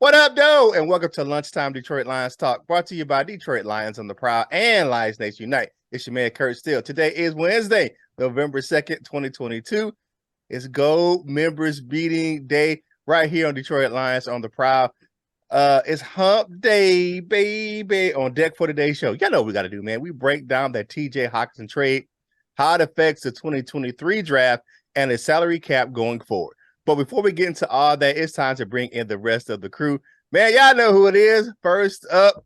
What up, though? And welcome to Lunchtime Detroit Lions Talk, brought to you by Detroit Lions on the Prowl and Lions Nation Unite. It's your man, Curt Steele. Today is Wednesday, November 2nd, 2022. It's Gold Members Meeting Day right here on Detroit Lions on the Prowl. It's Hump Day, baby, on deck for today's show. Y'all know what we got to do, man. We break down that TJ Hockenson trade, how it affects the 2023 draft, and the salary cap going forward. But before we get into all that, it's time to bring in the rest of the crew. Man, y'all know who it is. First up,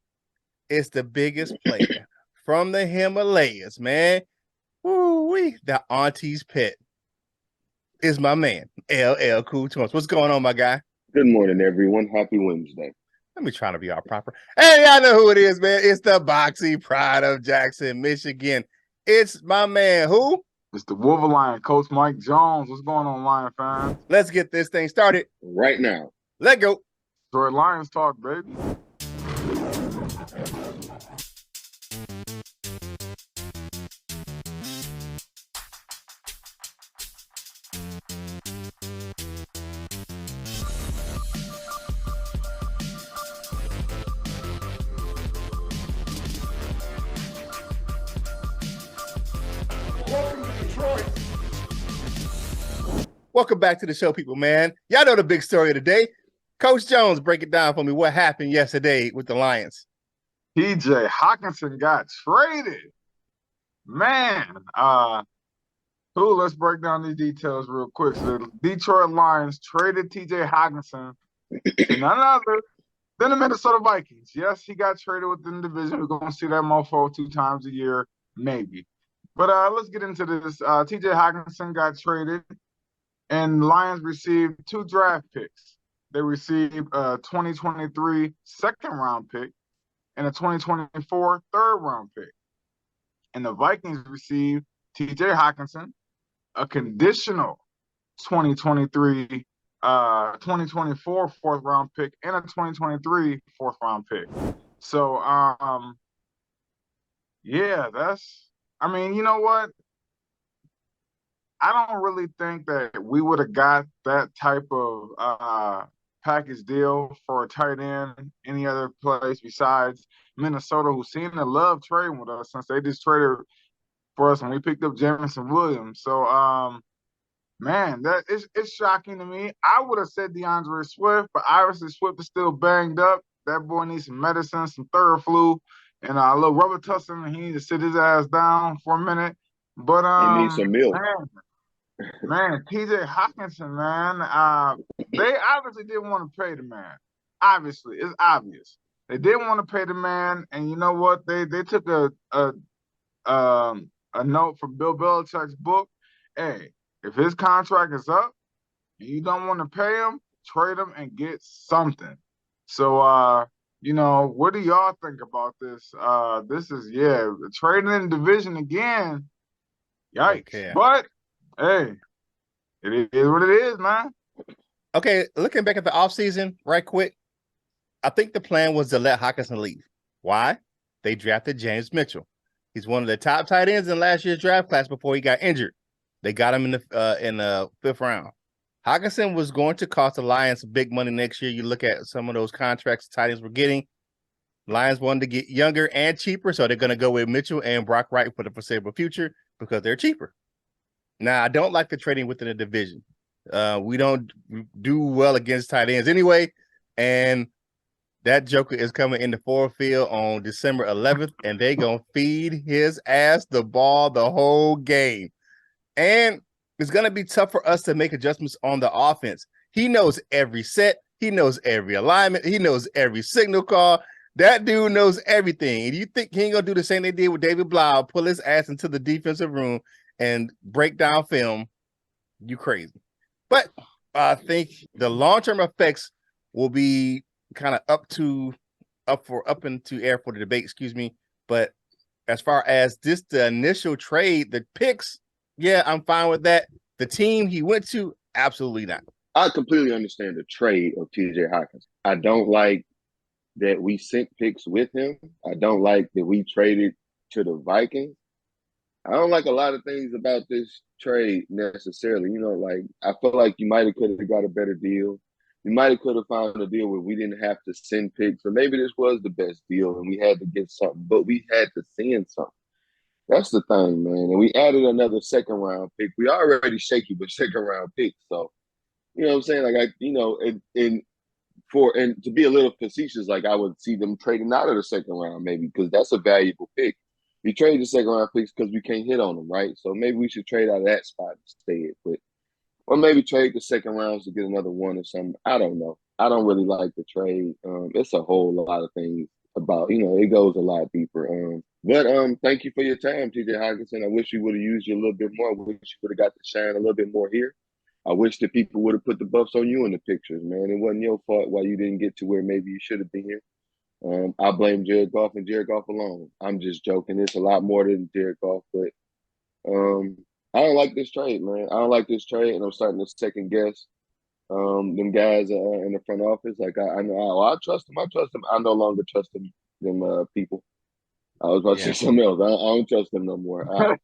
it's the biggest player from the Himalayas, man. Woo-wee, the auntie's pet is my man, LL Cool Toons. What's going on, my guy? Good morning, everyone. Happy Wednesday. Let me try to be all proper. Hey, y'all know who it is, man. It's the Boxy Pride of Jackson, Michigan. It's my man, who? It's the Wolverine, Coach Mike Jones. What's going on, Lion fans? Let's get this thing started right now. Let go. Detroit Lions talk, baby. Welcome back to the show, people, man. Y'all know the big story of the day. Coach Jones, break it down for me. What happened yesterday with the Lions? TJ Hockenson got traded. Man, let's break down these details real quick. So the Detroit Lions traded TJ Hockenson to none other than the Minnesota Vikings. Yes, he got traded within the division. We're going to see that mofo 2 times a year, maybe. But let's get into this. TJ Hockenson got traded, and Lions received 2 draft picks. They received a 2023 second-round pick and a 2024 third-round pick. And the Vikings received TJ Hockenson, a conditional 2023, 2024 fourth-round pick, and a 2023 fourth-round pick. So, yeah, I mean, you know what? I don't really think that we would have got that type of package deal for a tight end any other place besides Minnesota, who seem to love trading with us since they just traded for us when we picked up Jamison Williams. So, man, it's shocking to me. I would have said DeAndre Swift, but obviously Swift is still banged up. That boy needs some medicine, some Theraflu, and a little Robitussin. He needs to sit his ass down for a minute. But he needs some milk. Man, TJ Hockenson, man, they obviously didn't want to pay the man. Obviously, it's obvious. They didn't want to pay the man, and you know what? They took a note from Bill Belichick's book. Hey, if his contract is up and you don't want to pay him, trade him and get something. So, you know, what do y'all think about this? This is, trading in the division again. Yikes. Okay. But hey, it is what it is, man. Okay, looking back at the offseason right quick, I think the plan was to let Hockenson leave. Why? They drafted James Mitchell. He's one of the top tight ends in last year's draft class before he got injured. They got him in the 5th round. Hockenson was going to cost the Lions big money next year. You look at some of those contracts the tight ends were getting. Lions wanted to get younger and cheaper, so they're going to go with Mitchell and Brock Wright for the foreseeable future because they're cheaper. Now, I don't like the trading within the division. We don't do well against tight ends anyway, and that joker is coming in the forward field on December 11th, and they're going to feed his ass the ball the whole game. And it's going to be tough for us to make adjustments on the offense. He knows every set. He knows every alignment. He knows every signal call. That dude knows everything. And you think he ain't going to do the same they did with David Blau, pull his ass into the defensive room and break down film? You crazy. But I think the long-term effects will be kind of up into air for the debate, excuse me. But as far as the initial trade, the picks, yeah, I'm fine with that. The team he went to, absolutely not. I completely understand the trade of TJ Hockenson. I don't like that we sent picks with him. I don't like that we traded to the Vikings. I don't like a lot of things about this trade necessarily. You know, like I feel like you might have could have got a better deal we might have could have found a deal where we didn't have to send picks, or maybe this was the best deal and we had to get something, but we had to send something. That's the thing, man. And we added another second round pick. We already shaky with second round picks, so you know what I'm saying? Like and to be a little facetious, like I would see them trading out of the second round maybe because that's a valuable pick. We trade the second round picks because we can't hit on them, right? So maybe we should trade out of that spot instead. But or maybe trade the second rounds to get another one or something. I don't know. I don't really like the trade. It's a whole lot of things about, it goes a lot deeper. But thank you for your time, TJ Hockenson. I wish you would have used you a little bit more. I wish you would have got to shine a little bit more here. I wish that people would have put the buffs on you in the pictures, man. It wasn't your fault why you didn't get to where maybe you should have been here. I blame Jared Goff and Jared Goff alone. I'm just joking. It's a lot more than Jared Goff, but I don't like this trade, man. I don't like this trade, and I'm starting to second guess them guys in the front office. Like I know I trust them. I trust them. I no longer trust them people. I was about to say something else. I don't trust them no more. I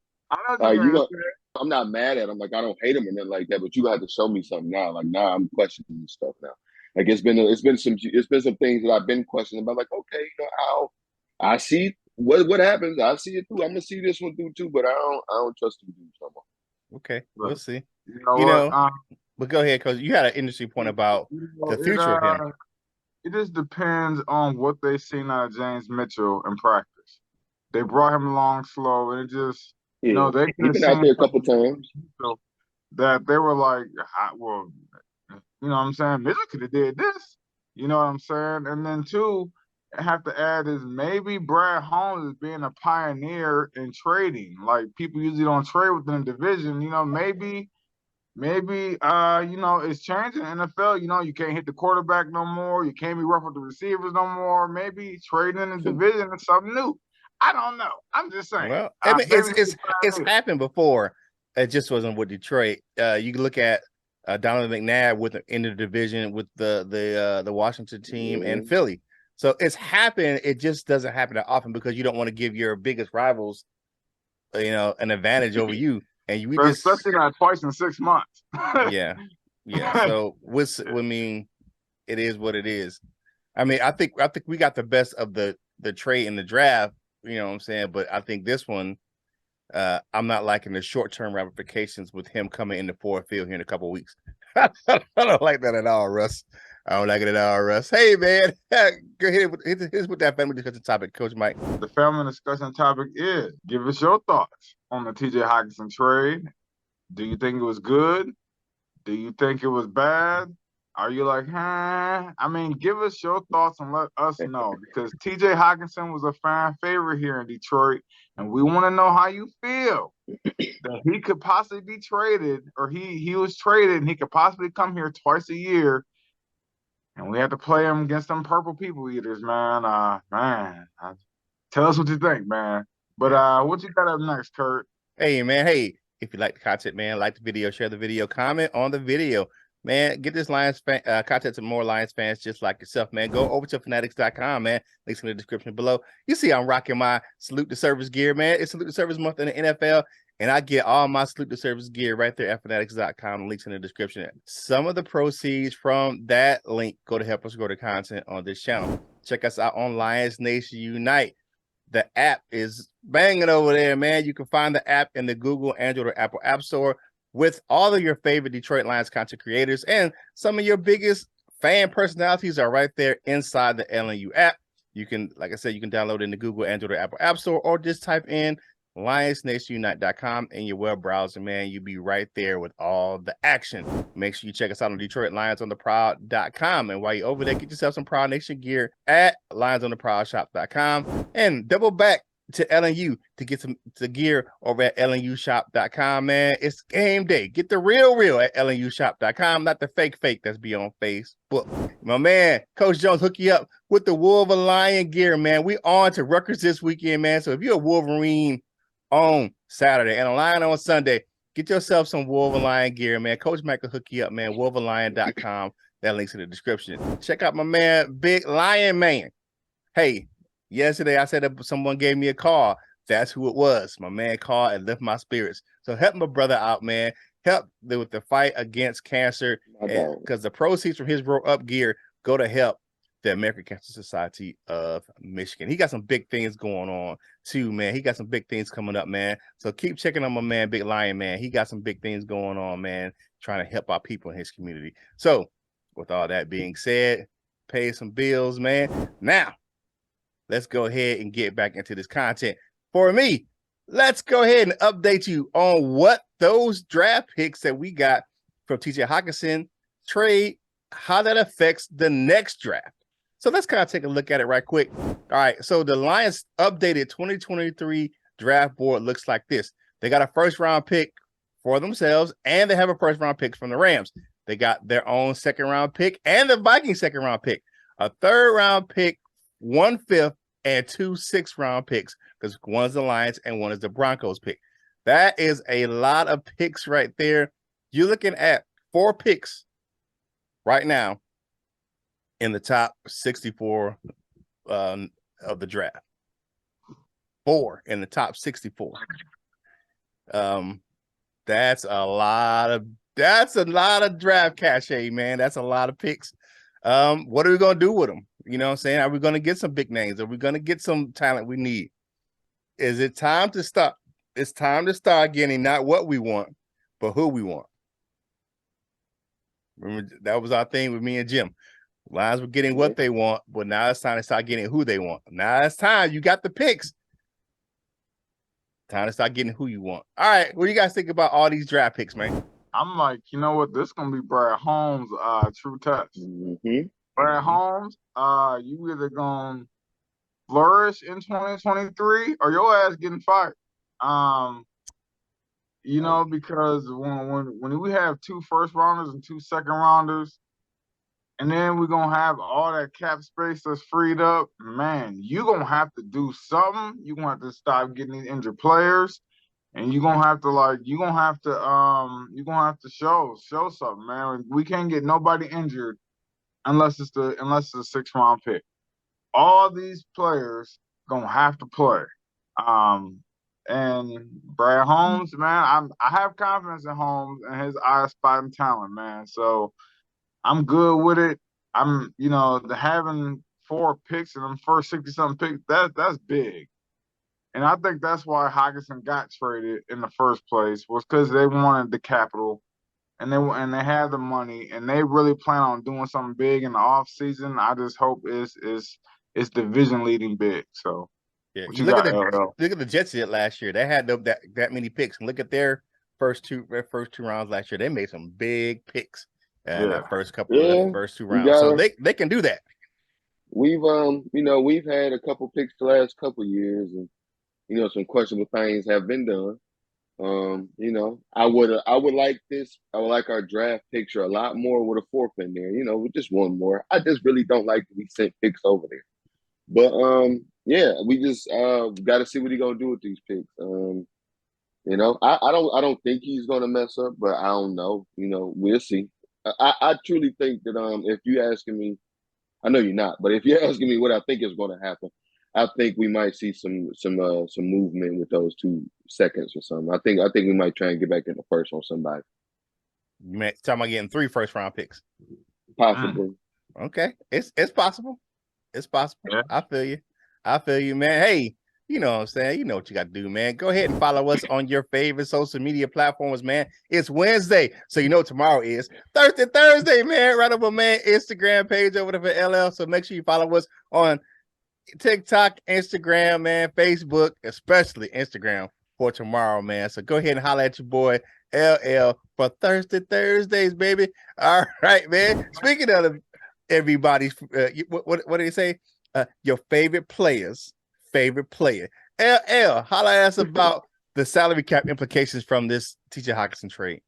know I'm not mad at them. Like I don't hate them or nothing like that. But you got to show me something now. Like now I'm questioning this stuff now. Like it's been some things that I've been questioning about. Like okay, how I see what happens. I see it through. I'm gonna see this one through too. But I don't trust them dudes no more. Okay, we'll see. You know, but go ahead, because you had an interesting point about the future of him. It just depends on what they seen out of James Mitchell in practice. They brought him along slow, and it just, they could have been out there a couple times. That they were like, well, you know what I'm saying? Mitchell could have did this. You know what I'm saying? And then two, I have to add is maybe Brad Holmes is being a pioneer in trading. Like people usually don't trade within the division. Maybe it's changing NFL. You can't hit the quarterback no more. You can't be rough with the receivers no more. Maybe trading in the division is something new. I don't know. I'm just saying. Well, I mean, it's happened before. It just wasn't with Detroit. You can look at Donovan McNabb in the division with the Washington team and Philly. So it's happened. It just doesn't happen that often because you don't want to give your biggest rivals, an advantage over you. And especially not twice in 6 months. yeah. So it is what it is. I mean, I think we got the best of the trade in the draft. You know what I'm saying? But I think this one, I'm not liking the short-term ramifications with him coming into Ford Field here in a couple of weeks. I don't like that at all, Russ. I don't like it at all, Russ. Hey, man, go ahead with that family discussion topic, Coach Mike. The family discussion topic is, give us your thoughts on the TJ Hockenson trade. Do you think it was good? Do you think it was bad? Are you like, I mean, give us your thoughts and let us know because TJ Hockenson was a fan favorite here in Detroit, and we want to know how you feel that he could possibly be traded, or he was traded and he could possibly come here twice a year, and we have to play him against them purple people eaters, man. Tell us what you think, man. But what you got up next, Curt? Hey, man. Hey, if you like the content, man, like the video, share the video, comment on the video. Man, get this Lions content to more Lions fans just like yourself, man. Go over to Fanatics.com, man. Links in the description below. You see I'm rocking my Salute to Service gear, man. It's Salute to Service month in the NFL, and I get all my Salute to Service gear right there at Fanatics.com. Links in the description. Some of the proceeds from that link go to help us grow the content on this channel. Check us out on Lions Nation Unite. The app is banging over there, man. You can find the app in the Google, Android, or Apple App Store with all of your favorite Detroit Lions content creators, and some of your biggest fan personalities are right there inside the LNU app. You can, like I said, you can download it in the Google, Android, or Apple App Store, or just type in LionsNationUnite.com in your web browser, man. You'll be right there with all the action. Make sure you check us out on Detroit Lions on the Prowl.com. And while you're over there, get yourself some Prowl Nation gear at LionsOnTheProwlShop.com and double back to LNU to get some gear over at LNUshop.com, man. It's game day. Get the real at LNUshop.com, not the fake that's be on Facebook. My man, Coach Jones, hook you up with the Wolverine gear, man. We on to Rutgers this weekend, man. So if you're a Wolverine on Saturday and a Lion on Sunday, get yourself some Wolverine gear, man. Coach Mike will hook you up, man. Wolverine.com. That link's in the description. Check out my man, Big Lion Man. Hey, yesterday I said that someone gave me a call. That's who it was. My man called and left my spirits. So help my brother out, man. help with the fight against cancer, because the proceeds from his Grow Up gear go to help the American Cancer Society of Michigan. He got some big things going on too, man. He got some big things coming up, man. So keep checking on my man, Big Lion, man. He got some big things going on, man, trying to help our people in his community. So with all that being said, pay some bills, man. Now, let's go ahead and get back into this content. For me, let's go ahead and update you on what those draft picks that we got from TJ Hockenson trade, how that affects the next draft. So let's kind of take a look at it right quick. All right, so the Lions updated 2023 draft board looks like this. They got a first-round pick for themselves, and they have a first-round pick from the Rams. They got their own second-round pick and the Vikings second-round pick, a third-round pick, 1/5, and 2 sixth-round picks, because one is the Lions and one is the Broncos pick. That is a lot of picks right there. You're looking at 4 picks right now in the top 64 of the draft. 4 in the top 64. That's a lot of draft cachet, man. That's a lot of picks. What are we gonna do with them? You know what I'm saying? Are we gonna get some big names? Are we gonna get some talent we need? Is it time to stop? It's time to start getting not what we want, but who we want. Remember, that was our thing with me and Jim. Lions were getting what they want, but now it's time to start getting who they want. Now it's time. You got the picks. Time to start getting who you want. All right, what do you guys think about all these draft picks, man? I'm like, you know what? This gonna be Brad Holmes' true test. Brad Holmes, you either gonna flourish in 2023 or your ass getting fired. You know, because when we have 2 first rounders and 2 second rounders, and then we're gonna have all that cap space that's freed up, man, you're gonna have to do something. You're gonna have to stop getting these injured players, and you're gonna have to show something, man. We can't get nobody injured unless it's a 6th-round pick. All these players gonna have to play. And Brad Holmes, man, I have confidence in Holmes and his eye spotting talent, man. So I'm good with it. I'm, having 4 picks in them first 60-something picks, that's big. And I think that's why Hockenson got traded in the first place, was because they wanted the capital, and they have the money, and they really plan on doing something big in the offseason. I just hope it's division leading big. So yeah, look at the Jets did last year. They had that many picks, and look at their first two rounds last year. They made some big picks in that first 2 rounds. So they can do that. We've we've had a couple picks the last couple years, and some questionable things have been done. I would like this. I would like our draft picture a lot more with a 4th in there. With just one more. I just really don't like that we sent picks over there. But we just got to see what he's gonna do with these picks. I don't think he's gonna mess up, but I don't know. We'll see. I truly think that if you're asking me, I know you're not, but if you're asking me what I think is going to happen, I think we might see some movement with those 2 seconds or something. I think we might try and get back in the first on somebody. You talking about getting 3 first-round picks? Possibly. Okay, it's possible. It's possible. Yeah. I feel you, man. Hey, you know what I'm saying? You know what you got to do, man. Go ahead and follow us on your favorite social media platforms, man. It's Wednesday, so you know tomorrow is Thursday, man. Right up on man Instagram page over there for LL. So make sure you follow us on TikTok, Instagram, man, Facebook, especially Instagram for tomorrow, man. So go ahead and holler at your boy LL for Thursdays, baby. All right, man. Speaking of everybody's, what do they say? Your favorite player's favorite player. LL, holler at us about the salary cap implications from this TJ Hockenson trade.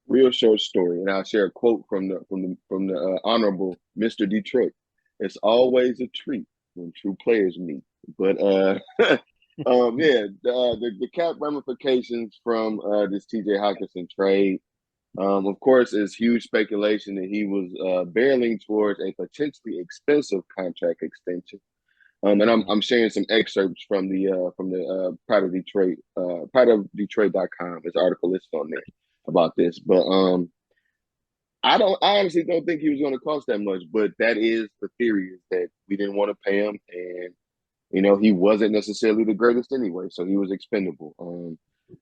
Real short story, and I'll share a quote from the honorable Mr. Detroit. It's always a treat when true players meet. But the cap ramifications from this TJ Hockenson trade, of course, is huge speculation that he was barreling towards a potentially expensive contract extension. And I'm sharing some excerpts from the Pride of Detroit, prideofdetroit.com. This article listed on there. about this. But I honestly don't think he was going to cost that much. But that is the theory, is that we didn't want to pay him, and he wasn't necessarily the greatest anyway, so he was expendable.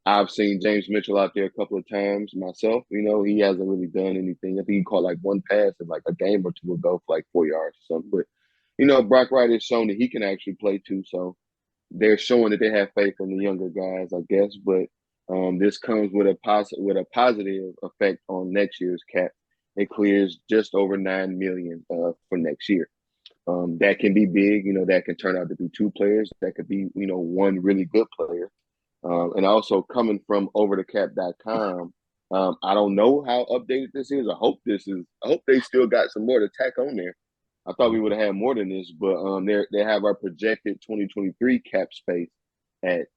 I've seen James Mitchell out there a couple of times myself. He hasn't really done anything. I think he caught like one pass in like a game or two ago for like 4 yards or something. But Brock Wright has shown that he can actually play too. So they're showing that they have faith in the younger guys, I guess. But this comes with a positive effect on next year's cap. It clears just over $9 million for next year. That can be big. That can turn out to be two players. That could be one really good player. And also coming from overthecap.com, I don't know how updated this is. I hope they still got some more to tack on there. I thought we would have had more than this, but they have our projected 2023 cap space at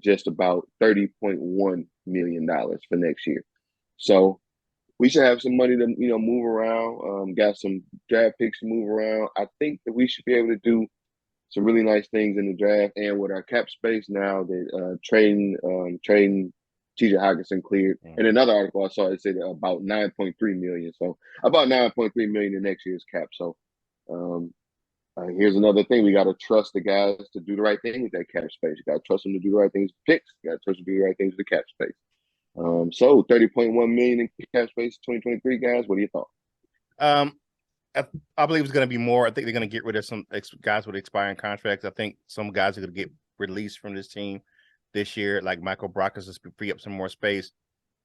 just about $30.1 million for next year. So we should have some money to move around. Got some draft picks to move around. I think that we should be able to do some really nice things in the draft, and with our cap space now that trading TJ Hockenson cleared. In another article I saw, it said about $9.3 million. So about $9.3 million in next year's cap. So here's another thing: we got to trust the guys to do the right thing with that cap space. You got to trust them to do the right things with picks. You got to trust them to do the right things with the cap space. So $30.1 million in cap space 2023, guys. What are your thoughts? I believe it's going to be more. I think they're going to get rid of some guys with expiring contracts. I think some guys are going to get released from this team this year, like Michael Brockers, to free up some more space.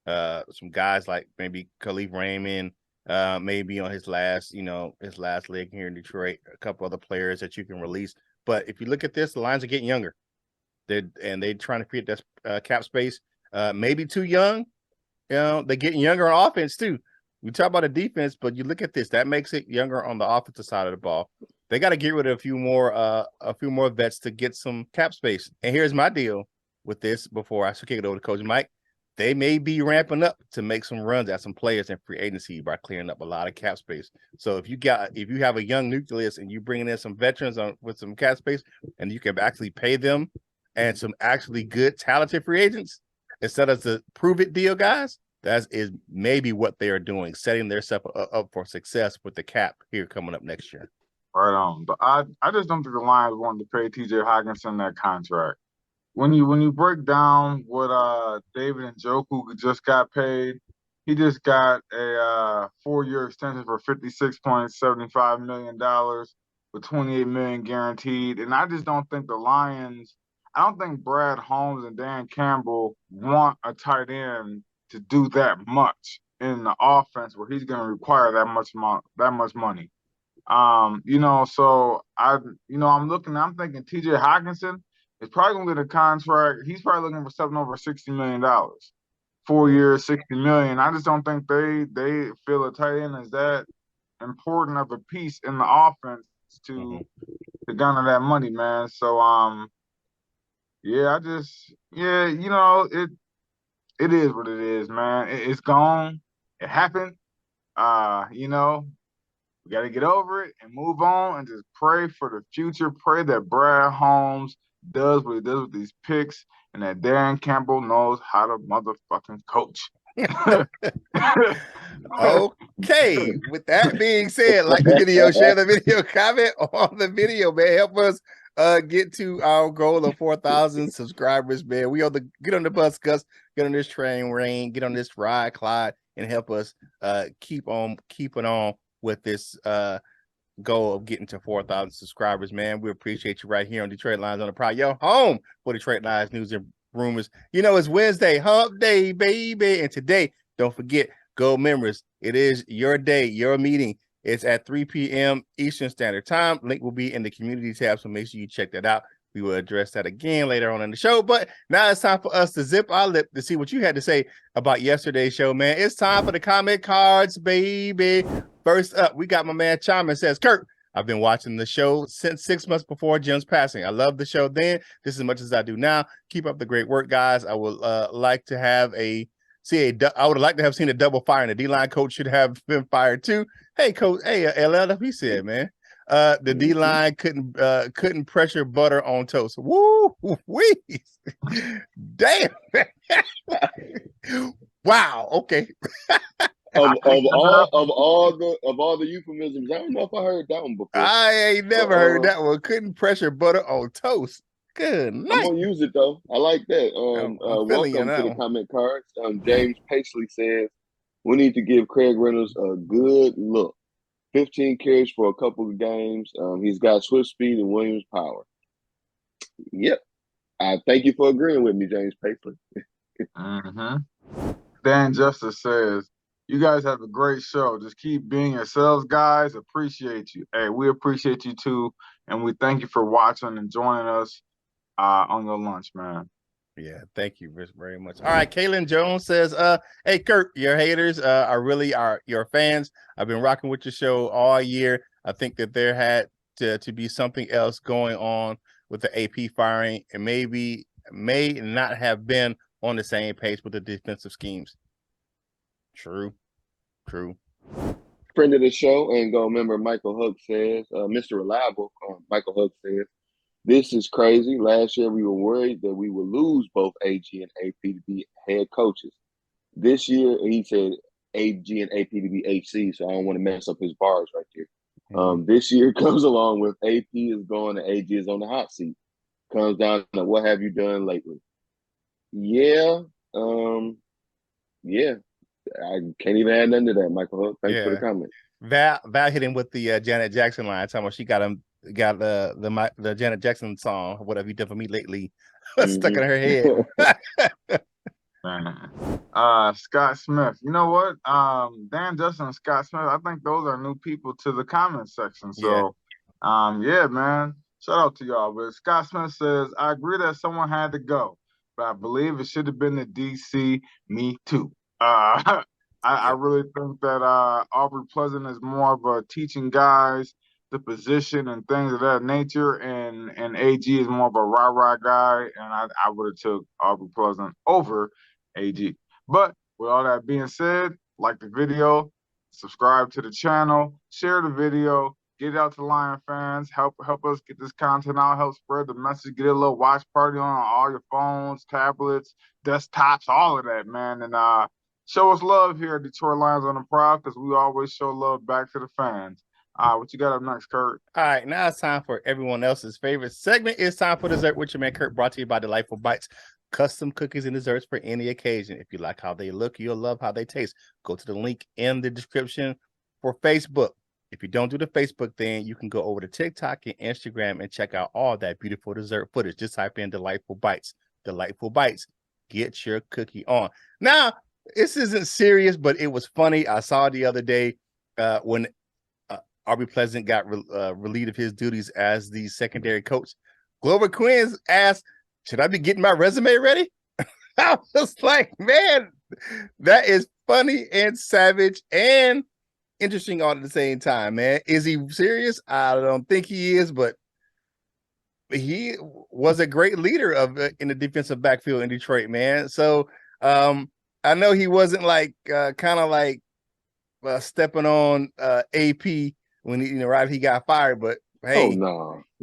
Some guys like maybe Khalif Raymond, maybe on his last leg here in Detroit. A couple other players that you can release. But if you look at this, the Lions are getting younger. They're trying to create that cap space. Maybe too young. They're getting younger on offense too. We talk about the defense, but you look at this, that makes it younger on the offensive side of the ball. They got to get rid of a few more vets to get some cap space. And here's my deal with this before I kick it over to Coach Mike. They may be ramping up to make some runs at some players in free agency by clearing up a lot of cap space. So if you have a young nucleus and you bringing in some veterans with some cap space, and you can actually pay them and some actually good talented free agents instead of the prove it deal guys, that is maybe what they are doing, setting themselves up for success with the cap here coming up next year. Right on. But I just don't think the Lions wanted to pay TJ Hockenson that contract. When you break down what David Njoku just got paid, he just got a 4-year extension for $56.75 million with $28 million guaranteed. And I just don't think the Lions, I don't think Brad Holmes and Dan Campbell want a tight end to do that much in the offense where he's going to require that much money. So I'm thinking TJ Hockenson is probably going to get a contract. He's probably looking for something over $60 million. 4 years, $60 million. I just don't think they feel a tight end is that important of a piece in the offense to garner that money, man. So it is what it is, man. It's gone. It happened. We got to get over it and move on and just pray for the future. Pray that Brad Holmes does what he does with these picks and that Darren Campbell knows how to motherfucking coach. Okay. With that being said, like the video, share the video, comment on the video, man. Help us get to our goal of 4,000 subscribers, man. We get on the bus, Gus. Get on this train, Rain. Get on this ride, Clyde, and help us keep on keeping on with this goal of getting to 4,000 subscribers, man. We appreciate you right here on Detroit Lions on the Prowl, your home for Detroit Lions news and rumors. It's Wednesday, hump day, baby. And today, don't forget, Gold members, it is your day, your meeting. It's at 3 p.m. Eastern Standard Time. Link will be in the community tab, so make sure you check that out. We will address that again later on in the show. But now it's time for us to zip our lip to see what you had to say about yesterday's show, man. It's time for the comment cards, baby. First up, we got my man Chime says, Curt, I've been watching the show since 6 months before Jim's passing. I loved the show then, just as much as I do now. Keep up the great work, guys. I would like to have I would like to have seen a double fire, and the D-line coach should have been fired too. Hey, coach. Hey, LLF, he said, man. The D-line couldn't pressure butter on toast. Woo wee. Damn. Wow. Okay. Of all the euphemisms, I don't know if I heard that one before. I ain't never But, heard that one. Couldn't pressure butter on toast. Good I'm night. gonna use it though. I like that. I'm feeling you Welcome to the now. comment cards. James Paisley says we need to give Craig Reynolds a good look. 15 carries for a couple of games. He's got swift speed and Williams power. Yep. I thank you for agreeing with me, James Paisley. Dan Justice says, you guys have a great show. Just keep being yourselves, guys. Appreciate you. Hey, we appreciate you too. And we thank you for watching and joining us on your lunch, man. Yeah, thank you very much. All right, Kaylin Jones says, hey Curt, your haters are really your fans. I've been rocking with your show all year. I think that there had to be something else going on with the AP firing, and may not have been on the same page with the defensive schemes. True. Friend of the show and go member Michael Hook says, Mr. Reliable, Michael Hook says, this is crazy. Last year, we were worried that we would lose both AG and AP to be head coaches. This year, he said AG and AP to be HC, so I don't want to mess up his bars right there. This year comes along with AP is going and AG is on the hot seat. Comes down to what have you done lately? Yeah. Yeah. I can't even add nothing to that, Michael Hook. Thanks for the comment. Val hit him with the Janet Jackson line, talking about she got the Janet Jackson song, what have you done for me lately, stuck in her head. Scott Smith, you know what? Dan Justin and Scott Smith, I think those are new people to the comment section. So, yeah, man, shout out to y'all. But Scott Smith says, I agree that someone had to go, but I believe it should have been the DC. Me too. I really think that Aubrey Pleasant is more of a teaching guys the position and things of that nature, and AG is more of a rah-rah guy, and I would have took Aubrey Pleasant over AG. But with all that being said, like the video, subscribe to the channel, share the video, get it out to Lion fans, help us get this content out, help spread the message, get a little watch party on all your phones, tablets, desktops, all of that, man. And show us love here at Detroit Lions on the Prowl, because we always show love back to the fans. What you got up next, Curt? All right, now it's time for everyone else's favorite segment. It's time for Dessert with your man Curt, brought to you by Delightful Bites. Custom cookies and desserts for any occasion. If you like how they look, you'll love how they taste. Go to the link in the description for Facebook. If you don't do the Facebook thing, you can go over to TikTok and Instagram and check out all that beautiful dessert footage. Just type in Delightful Bites. Delightful Bites. Get your cookie on. Now, this isn't serious, but it was funny. I saw the other day when Aubrey Pleasant got relieved of his duties as the secondary coach. Glover Quinn asked, should I be getting my resume ready? I was like, man, that is funny and savage and interesting all at the same time, man. Is he serious? I don't think he is, but he was a great leader in the defensive backfield in Detroit, man. So I know he wasn't like kind of like stepping on AP when he got fired, but hey,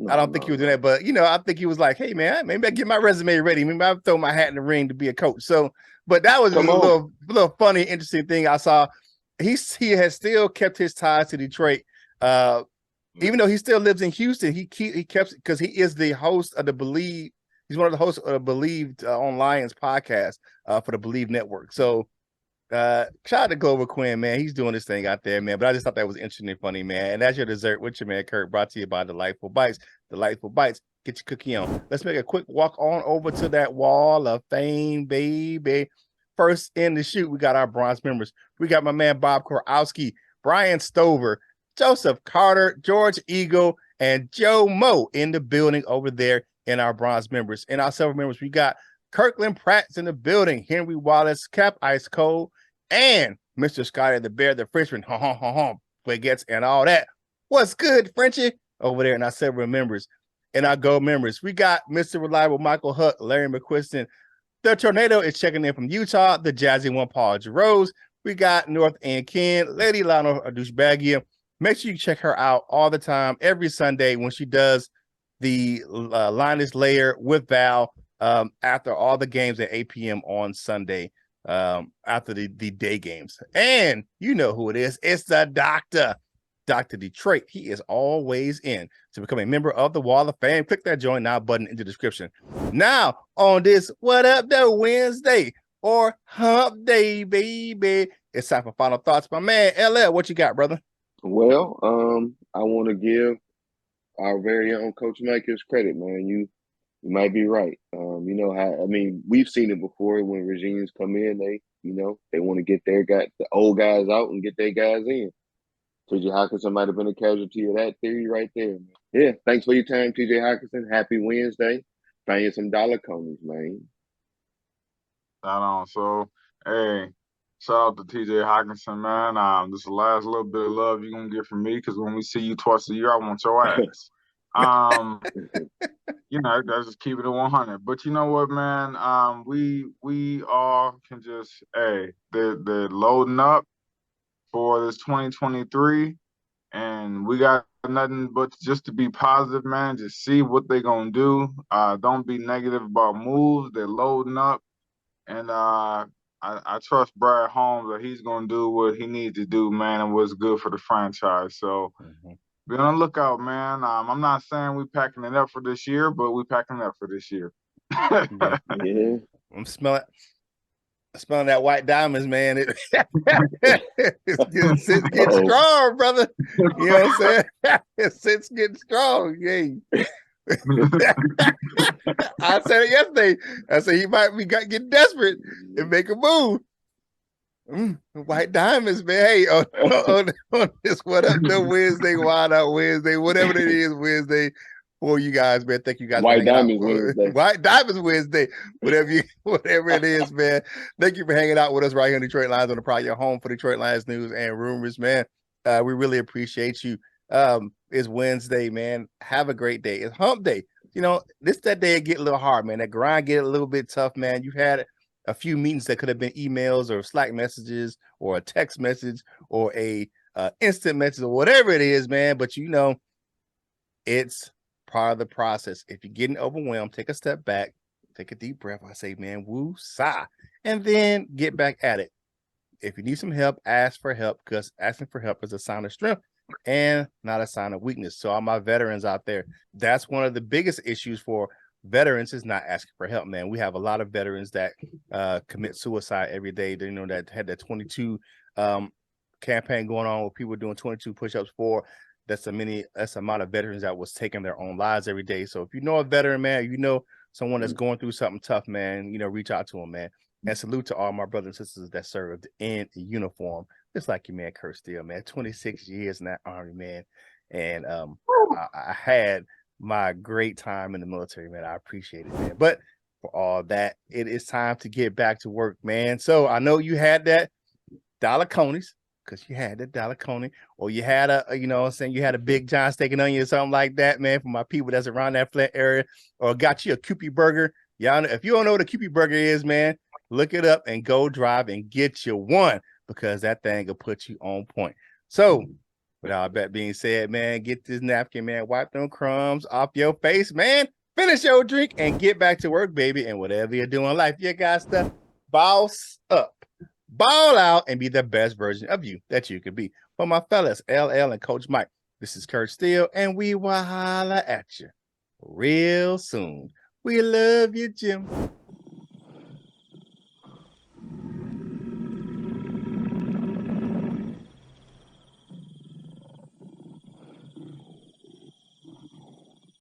I don't think he was doing that. But I think he was like, hey man, maybe I get my resume ready. Maybe I throw my hat in the ring to be a coach. So, but that was a little funny, interesting thing I saw. He has still kept his ties to Detroit, even though he still lives in Houston. He kept, because he is the host of the Believe. He's one of the hosts of the Believed on Lions podcast for the Believe Network. So. Shout out to Glover Quinn, man. He's doing this thing out there, man. But I just thought that was interesting and funny, man. And that's your dessert with your man Curt, brought to you by Delightful Bites. Delightful Bites. Get your cookie on. Let's make a quick walk on over to that wall of fame, baby. First in the shoot, we got our bronze members. We got my man Bob Korowski, Brian Stover, Joseph Carter, George Eagle, and Joe Moe in the building over there in our bronze members. In our silver members, we got Kirkland Pratt's in the building, Henry Wallace, Cap Ice Cold, and Mr. Scotty the Bear, the Frenchman, baguettes and all that. What's good, Frenchie? Over there in our silver members. In our gold members, we got Mr. Reliable Michael Huck, Larry McQuiston. The Tornado is checking in from Utah. The Jazzy one, Paul Jarose. We got North End Ken, Lady Lionel Douchebagia. Make sure you check her out all the time, every Sunday when she does the Linus Layer with Val after all the games at 8 p.m. on Sunday. after the day games. And you know who it is. It's the doctor. Dr. Detroit. He is always in. To become a member of the Wall of Fame, click that join now button in the description. Now, on this What Up Though Wednesday or Hump Day, baby, it's time for final thoughts. My man, LL, what you got, brother? Well, I want to give our very own Coach Mike his credit, man. You might be right. You know how, I mean, we've seen it before when regimes come in, they want to get the old guys out and get their guys in. TJ Hockenson might have been a casualty of that theory right there, man. Yeah, thanks for your time, TJ Hockenson. Happy Wednesday. Paying some dollar conies, man. Shout on. So, hey, shout out to TJ Hockenson, man. This is the last little bit of love you're gonna get from me, because when we see you twice a year, I want your ass. That's just keep it at 100. But you know what, man? We all can just, hey, they're loading up for this 2023, and we got nothing but just to be positive, man. Just see what they're gonna do. Don't be negative about moves. They're loading up, and I trust Brad Holmes that he's gonna do what he needs to do, man, and what's good for the franchise. So be on the lookout, man. I'm not saying we packing it up for this year, but we packing it up for this year. Yeah. I'm smelling that white diamonds, man. It's getting strong, brother. You know what I'm saying? It's getting strong. Yeah. I said it yesterday. I said he might be getting desperate and make a move. White diamonds, man. Hey, on this What Up Though Wednesday, Wild Out Wednesday, whatever it is, Wednesday for you guys, man. Thank you guys. White Diamonds Wednesday. White Diamonds Wednesday, whatever it is, man. Thank you for hanging out with us right here on Detroit Lions on the Prowl, your home for Detroit Lions news and rumors, man. We really appreciate you. It's Wednesday, man. Have a great day. It's Hump Day. You know, that day it get a little hard, man. That grind get a little bit tough, man. You had a few meetings that could have been emails or Slack messages or a text message or a instant message or whatever it is, man. But you know, it's part of the process. If you're getting overwhelmed, take a step back, take a deep breath. I say, man, woo, sigh, and then get back at it. If you need some help, ask for help, because asking for help is a sign of strength and not a sign of weakness. So all my veterans out there, that's one of the biggest issues for veterans is not asking for help, man. We have a lot of veterans that commit suicide every day. You know, that had that 22 campaign going on where people were doing 22 push-ups for. That's the amount of veterans that was taking their own lives every day. So if you know a veteran, man, you know someone that's going through something tough, man, you know, reach out to them, man. And salute to all my brothers and sisters that served in uniform, just like your man Curt Steele, man. 26 years in that Army, man. And I had my great time in the military, man. I appreciate it, man. But for all that, it is time to get back to work, man. So I know you had that dollar conies, because you had that dollar coney, or you had you had a Big John steak and onion or something like that, man, for my people that's around that Flint area, or got you a Kewpie burger. Y'all know, if you don't know what a Kewpie burger is, man, look it up and go drive and get you one, because that thing will put you on point. So with all that being said, man, get this napkin, man, wipe them crumbs off your face, man, finish your drink and get back to work, baby. And whatever you're doing in life, you got to boss up, ball out, and be the best version of you that you could be. For my fellas, LL and Coach Mike, this is Curt Steele, and we will holla at you real soon. We love you, Jim.